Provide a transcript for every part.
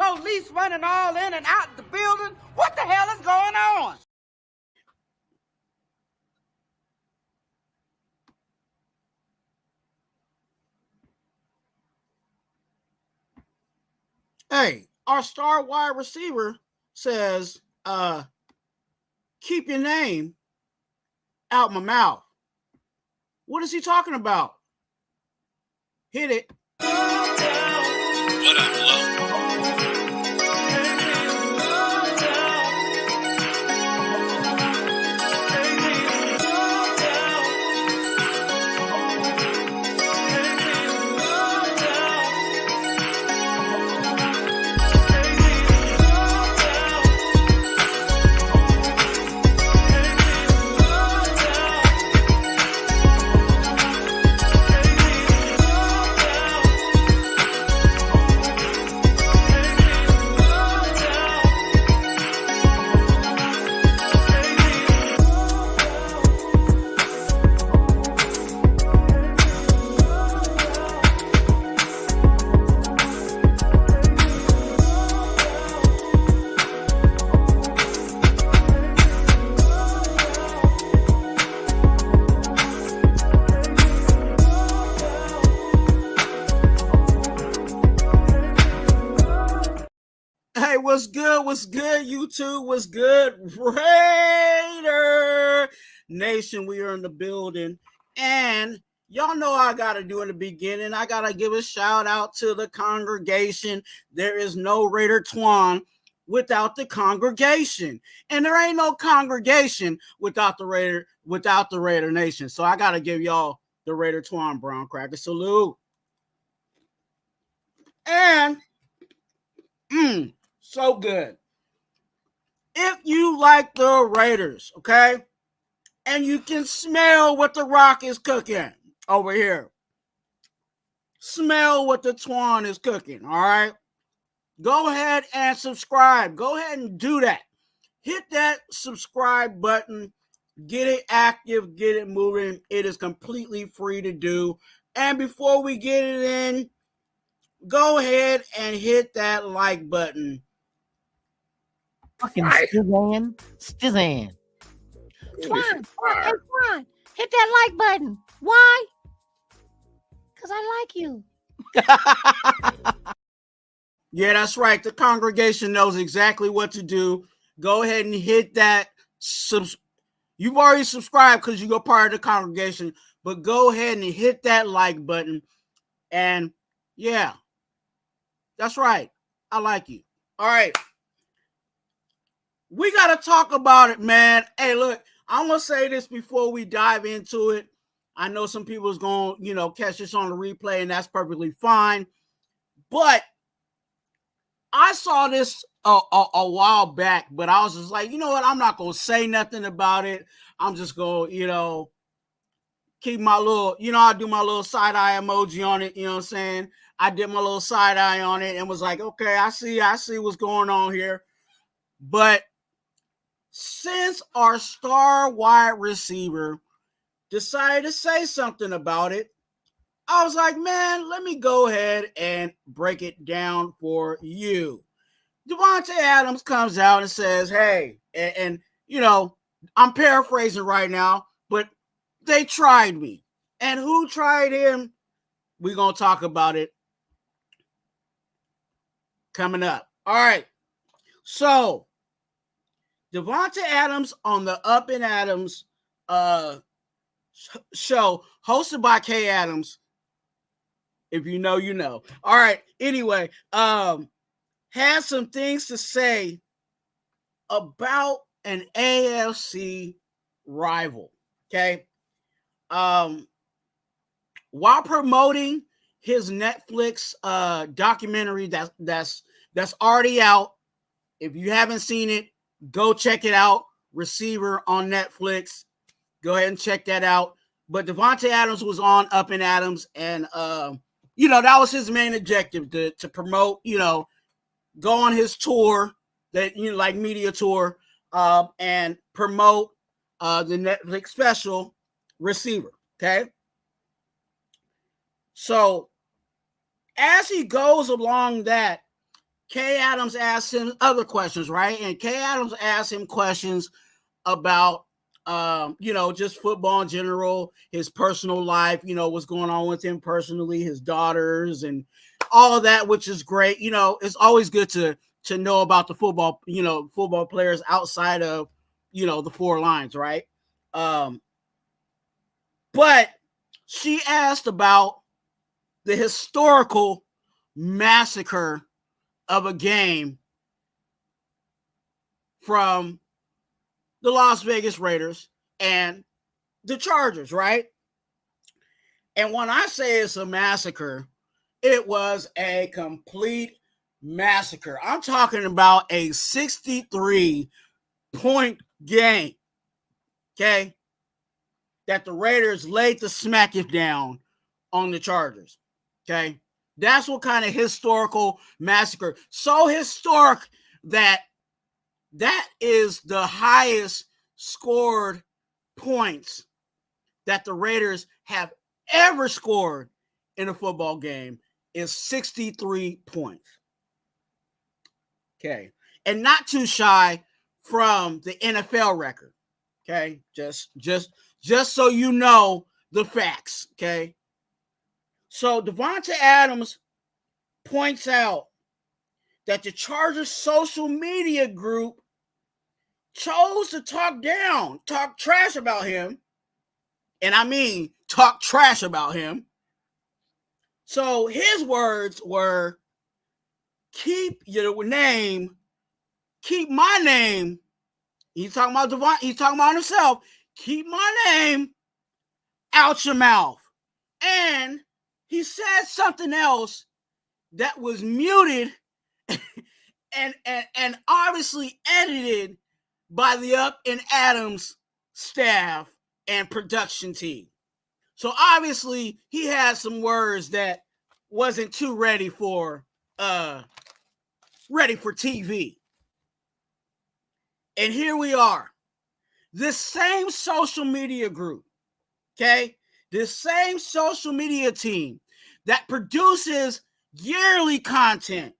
police running all in and out the building. What the hell is going on? Hey, our star wide receiver says, keep your name out my mouth. What is he talking about? Hit it. What up, love? Hey, what's good? What's good, YouTube? What's good, Raider Nation? We are in the building. And y'all know I got to do in the beginning. I got to give a shout out to the congregation. There is no Raider Twuan without the congregation. And there ain't no congregation without the Raider Nation. So I got to give y'all the Raider Twuan Brown Cracker salute. And so good. If you like the Raiders, okay, and you can smell what the Rock is cooking over here, smell what the Twuan is cooking, all right? Go ahead and subscribe. Go ahead and do that. Hit that subscribe button. Get it active. Get it moving. It is completely free to do. And before we get it in, go ahead and hit that like button. Fucking Stizan. Twuan, hey Twuan, hit that like button. Why? Because I like you. Yeah, that's right. The congregation knows exactly what to do. Go ahead and hit that. You've already subscribed because you're part of the congregation, but go ahead and hit that like button. And yeah, that's right. I like you. All right. We got to talk about it, man. Hey, look, I'm going to say this before we dive into it. I know some people's going to, catch this on the replay, and that's perfectly fine. But I saw this a while back, but I was just like, you know what? I'm not going to say nothing about it. I'm just going to, keep my little, I do my little side eye emoji on it. You know what I'm saying? I did my little side eye on it and was like, okay, I see what's going on here. But since our star wide receiver decided to say something about it, I was like, man, let me go ahead and break it down for you. Davante Adams comes out and says, hey, and I'm paraphrasing right now, but they tried me. And who tried him? We're going to talk about it coming up. All right. So, Davante Adams on the Up and Adams show, hosted by Kay Adams. If you know, you know. All right. Anyway, has some things to say about an AFC rival. Okay. While promoting his Netflix documentary that's already out. If you haven't seen it, go check it out. Receiver on Netflix. Go ahead and check that out. But Davante Adams was on Up and Adams, and that was his main objective to promote, go on his tour, that like media tour, and promote the Netflix special Receiver. Okay. So as he goes along that, Kay Adams asked him other questions, right? And Kay Adams asked him questions about, just football in general, his personal life, what's going on with him personally, his daughters, and all of that, which is great. It's always good to know about the football players outside of, the four lines, right? But she asked about the historical massacre of a game from the Las Vegas Raiders and the Chargers, right? And when I say it's a massacre, it was a complete massacre. I'm talking about a 63-point game, okay, that the Raiders laid the smack it down on the Chargers, okay? That's what kind of historical massacre. So historic that is the highest scored points that the Raiders have ever scored in a football game is 63 points. Okay. And not too shy from the NFL record. Okay. Just so you know the facts. Okay. So Davante Adams points out that the Chargers social media group chose to talk trash about him. And I mean, talk trash about him. So his words were, keep my name. He's talking about Davante. He's talking about himself. Keep my name out your mouth. And he said something else that was muted and obviously edited by the Up and Adams staff and production team. So obviously he had some words that wasn't too ready for TV. And here we are. This same social media group, okay? This same social media team that produces yearly content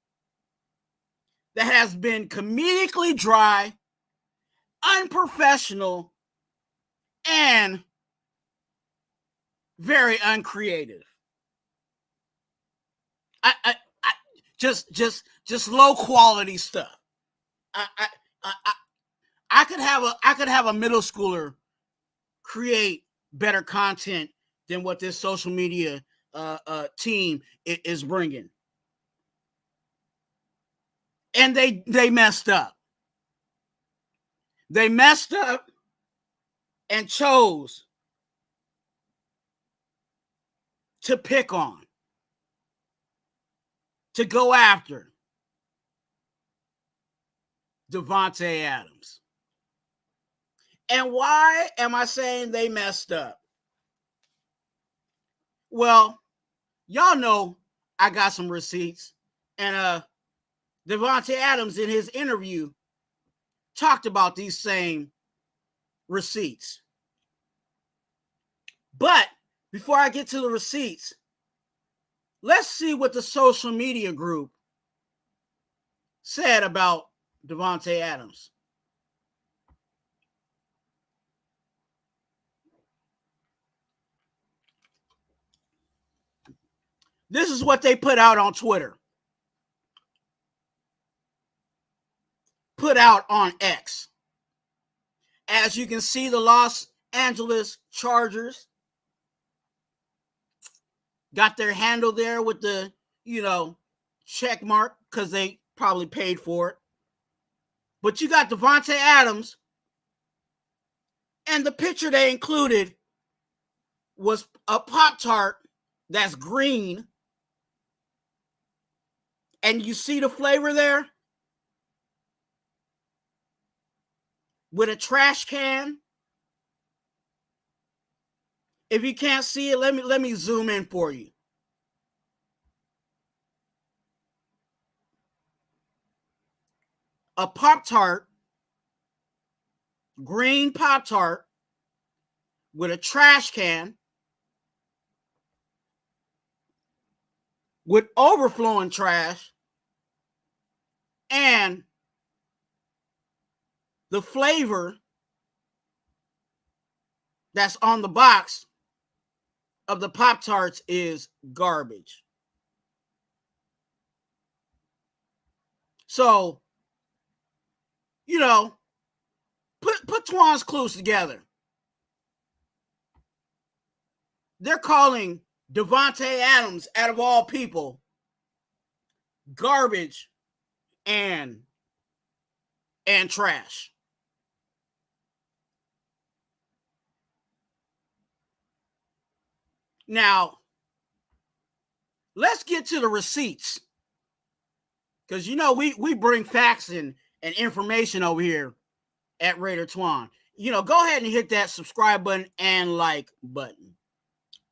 that has been comedically dry, unprofessional, and very uncreative. I just low quality stuff. I could have a middle schooler create better content than what this social media team is bringing. And they messed up. They messed up and chose to pick on, to go after Davante Adams. And why am I saying they messed up? Well, y'all know I got some receipts. And Davante Adams in his interview talked about these same receipts. But before I get to the receipts, let's see what the social media group said about Davante Adams. This is what they put out on Twitter. Put out on X. As you can see, the Los Angeles Chargers got their handle there with the, check mark because they probably paid for it. But you got Davante Adams, and the picture they included was a Pop-Tart that's green. And you see the flavor there? With a trash can. If you can't see it, let me zoom in for you. A Pop-Tart, green Pop-Tart with a trash can with overflowing trash And the flavor that's on the box of the Pop-Tarts is garbage. So, you know, put Twuan's clues together. They're calling Davante Adams, out of all people, garbage and trash. Now, let's get to the receipts. Because, you know, we bring facts and information over here at Raider Twuan. You know, go ahead and hit that subscribe button and like button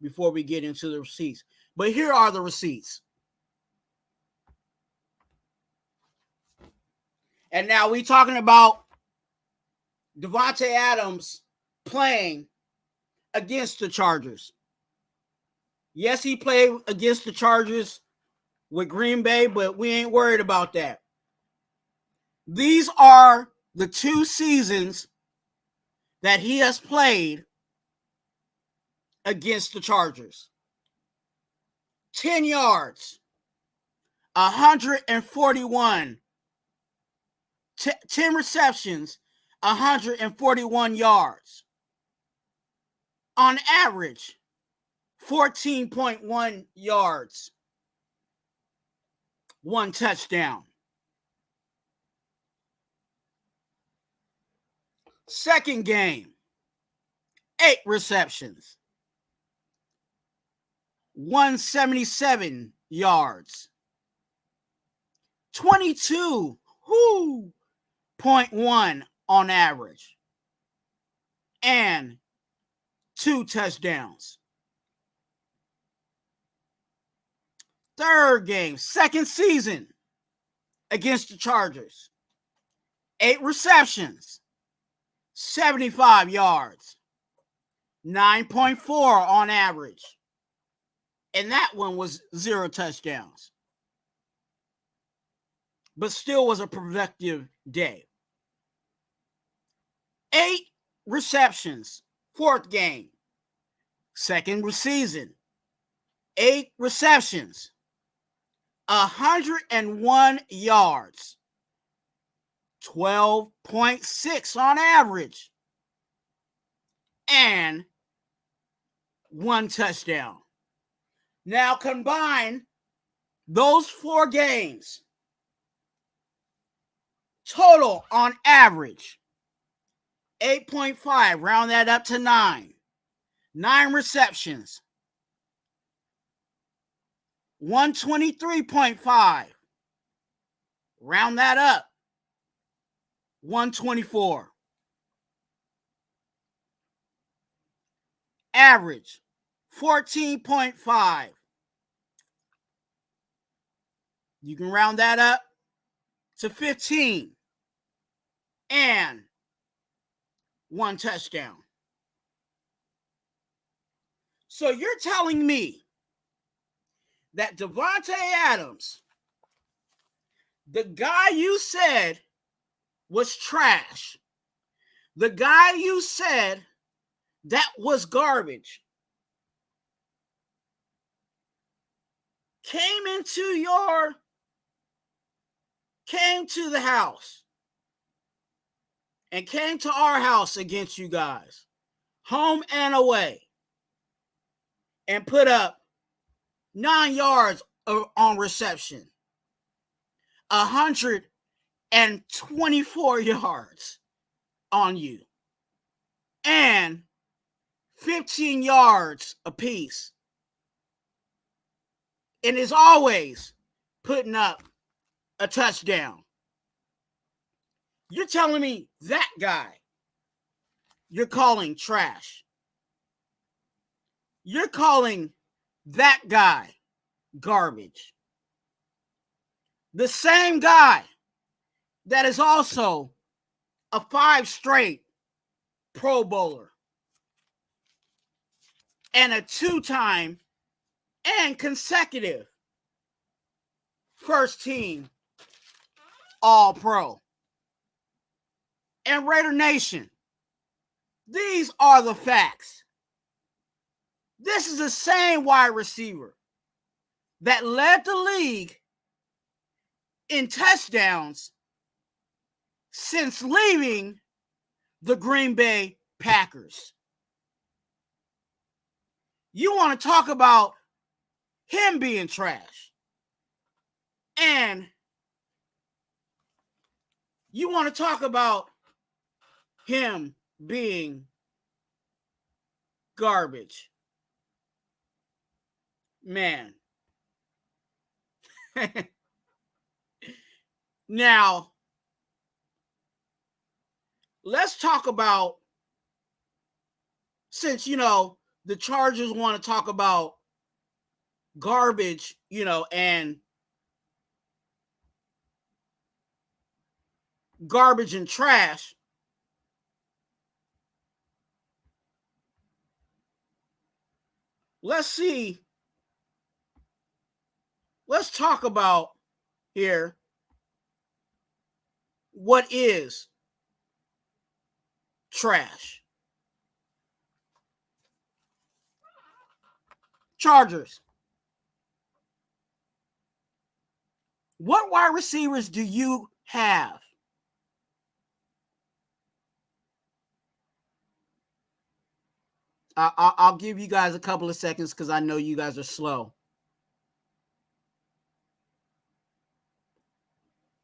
before we get into the receipts. But here are the receipts. And now we talking about Davante Adams playing against the Chargers. Yes, he played against the Chargers with Green Bay, but we ain't worried about that. These are the 2 seasons that he has played against the Chargers. 10 yards, 141, 10 receptions, 141 yards. On average, 14.1 yards, 1 touchdown. Second game, 8 receptions, 177 yards, 22.1 on average, and 2 touchdowns. Third game, second season against the Chargers, 8 receptions, 75 yards, 9.4 on average. And that one was 0 touchdowns. But still was a productive day. 8 receptions, fourth game, second season, 8 receptions, 101 yards, 12.6 on average, and 1 touchdown. Now combine those 4 games. Total on average, 8.5, round that up to 9. 9 receptions, 123.5, round that up, 124. Average, 14.5. You can round that up to 15. And 1 touchdown. So you're telling me that Davante Adams, the guy you said was trash, the guy you said that was garbage, came to the house and came to our house against you guys, home and away, and put up 9 yards on reception, 124 yards on you, and 15 yards apiece, and is always putting up a touchdown. You're telling me that guy you're calling trash. You're calling that guy garbage. The same guy that is also a 5 straight Pro Bowler and a 2-time and consecutive first team All-Pro. And Raider Nation, these are the facts. This is the same wide receiver that led the league in touchdowns since leaving the Green Bay Packers. You want to talk about him being trash, and you want to talk about him being garbage. Man. Now, let's talk about, since, the Chargers want to talk about garbage, and garbage and trash. Let's talk about here what is trash. Chargers. What wide receivers do you have? I'll give you guys a couple of seconds because I know you guys are slow.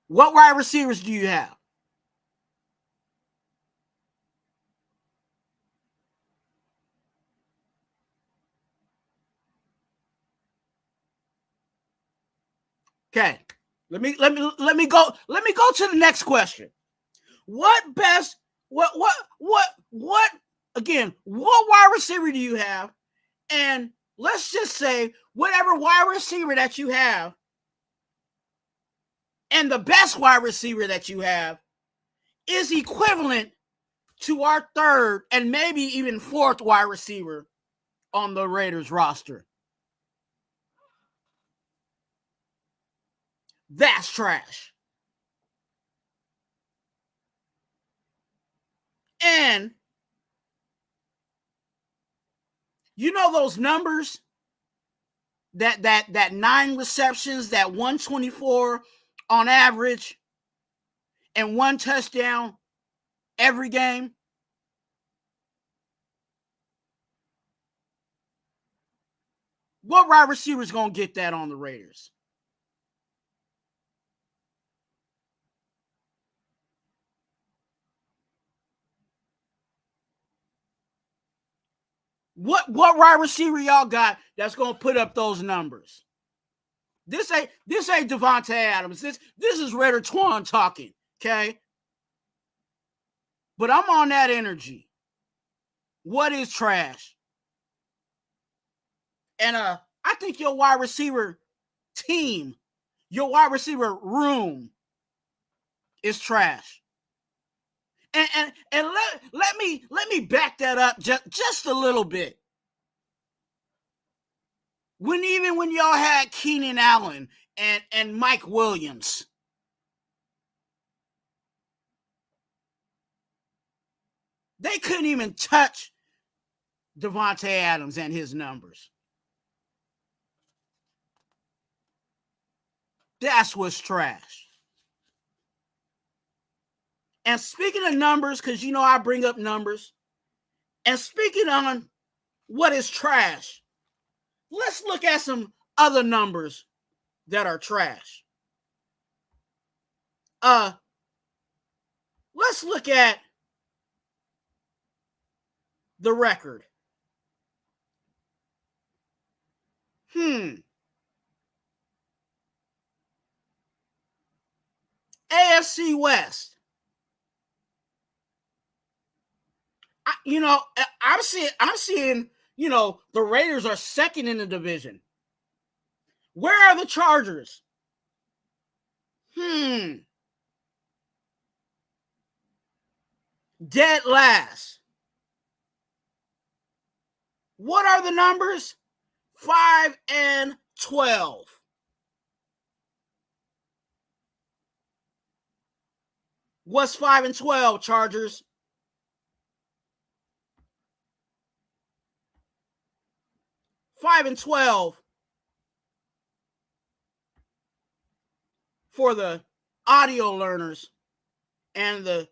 What wide receivers do you have? Okay. Let me go to the next question. What wide receiver do you have? And let's just say whatever wide receiver that you have and the best wide receiver that you have is equivalent to our third and maybe even fourth wide receiver on the Raiders roster. That's trash. And you know those numbers, that 9 receptions, that 124 on average, and 1 touchdown every game? What wide receiver is going to get that on the Raiders? What wide receiver y'all got that's going to put up those numbers? This ain't Davante Adams. This is Raider Twuan talking, okay? But I'm on that energy. What is trash? And I think your wide receiver team, your wide receiver room is trash. And let me back that up just a little bit. When y'all had Keenan Allen and Mike Williams, they couldn't even touch Davante Adams and his numbers. That's what's trash. And speaking of numbers, because I bring up numbers, and speaking on what is trash, let's look at some other numbers that are trash. Let's look at the record. AFC West. I'm seeing, the Raiders are second in the division. Where are the Chargers? Dead last. What are the numbers? 5-12. What's 5-12, Chargers? Five and 12 for the audio learners and the,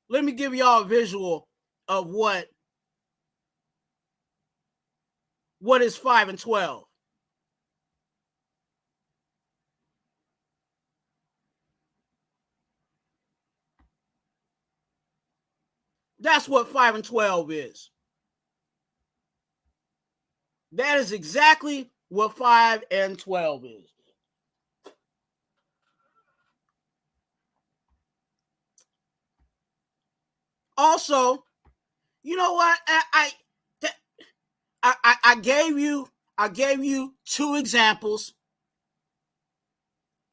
let me give y'all a visual of what is 5-12. That's what 5-12 is. That is exactly what 5-12 is. Also, you know what? I gave you two examples,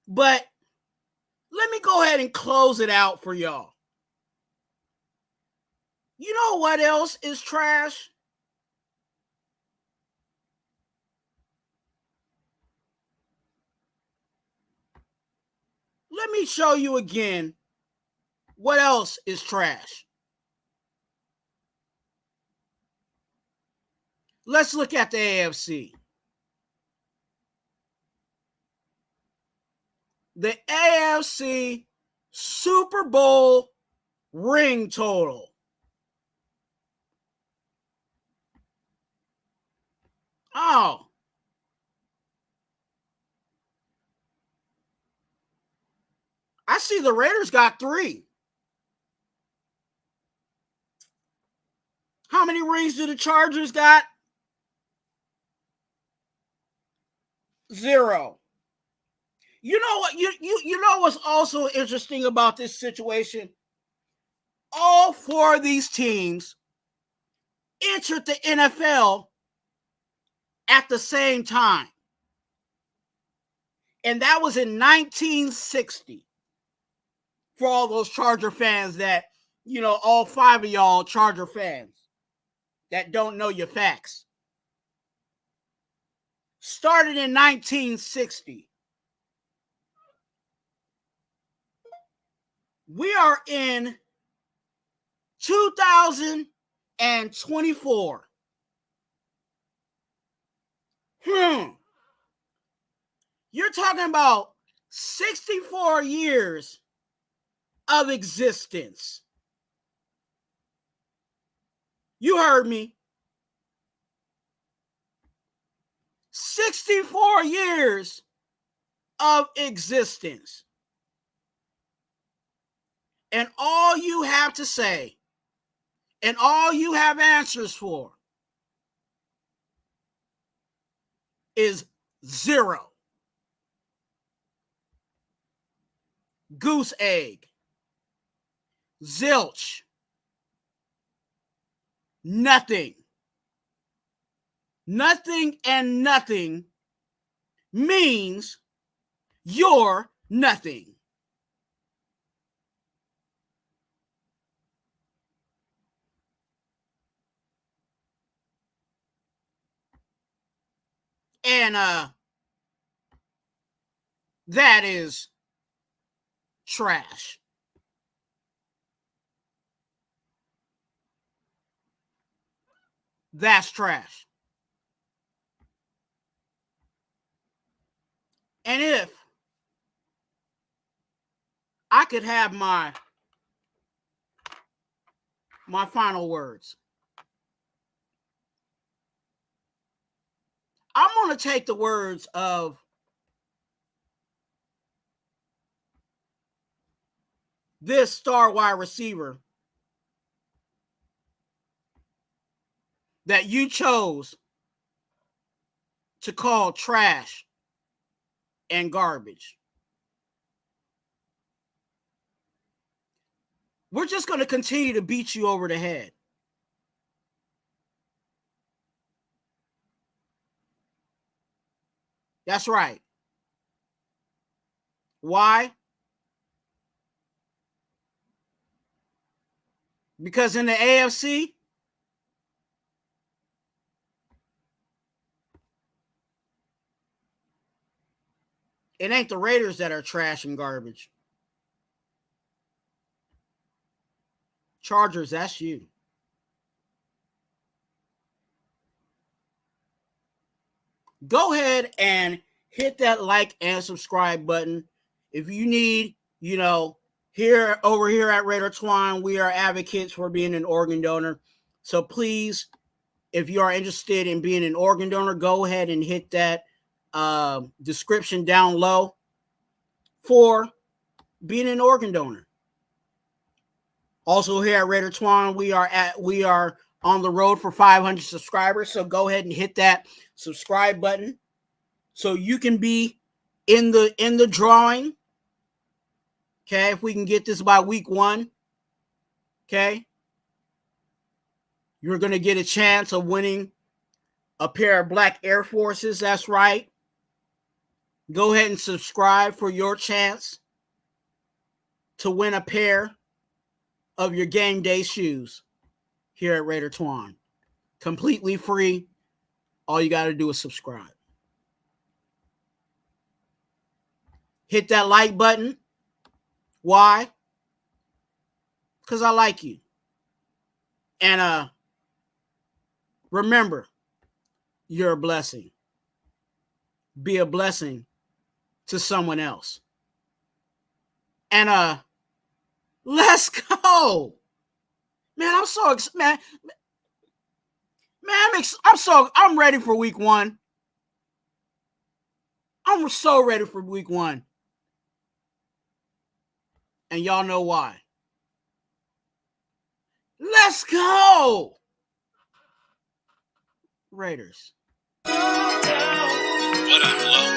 but let me go ahead and close it out for y'all. You know what else is trash? Let me show you again what else is trash. Let's look at the AFC. The AFC Super Bowl ring total. Oh. I see the Raiders got 3. How many rings do the Chargers got? 0. You know what? You know what's also interesting about this situation? All 4 of these teams entered the NFL at the same time. And that was in 1960. For all those Charger fans that, all 5 of y'all Charger fans that don't know your facts. Started in 1960. We are in 2024. You're talking about 64 years of existence. You heard me. 64 years of existence. And all you have to say, and all you have answers for, is 0. Goose egg. Zilch. Nothing. Nothing and nothing means you're nothing. And that is trash. That's trash. And if I could have my final words, I'm going to take the words of this star wide receiver that you chose to call trash and garbage. We're just going to continue to beat you over the head. That's right. Why? Because in the AFC, it ain't the Raiders that are trash and garbage. Chargers, that's you. Go ahead and hit that like and subscribe button. If you need, over here at Raider Twuan, we are advocates for being an organ donor. So please, if you are interested in being an organ donor, go ahead and hit that description down low for being an organ donor. Also here at Raider Twuan, we are on the road for 500 subscribers. So go ahead and hit that subscribe button so you can be in the drawing. Okay, if we can get this by week 1, okay, you're going to get a chance of winning a pair of black Air Forces. That's right. Go ahead and subscribe for your chance to win a pair of your game day shoes here at Raider Twuan. Completely free. All you got to do is subscribe. Hit that like button. Why? Because I like you. And remember, you're a blessing. Be a blessing to someone else. And let's go. Man, I'm so excited. I'm ready for week 1. I'm so ready for week 1. And y'all know why. Let's go. Raiders. What up, hello?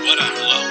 What I'm low.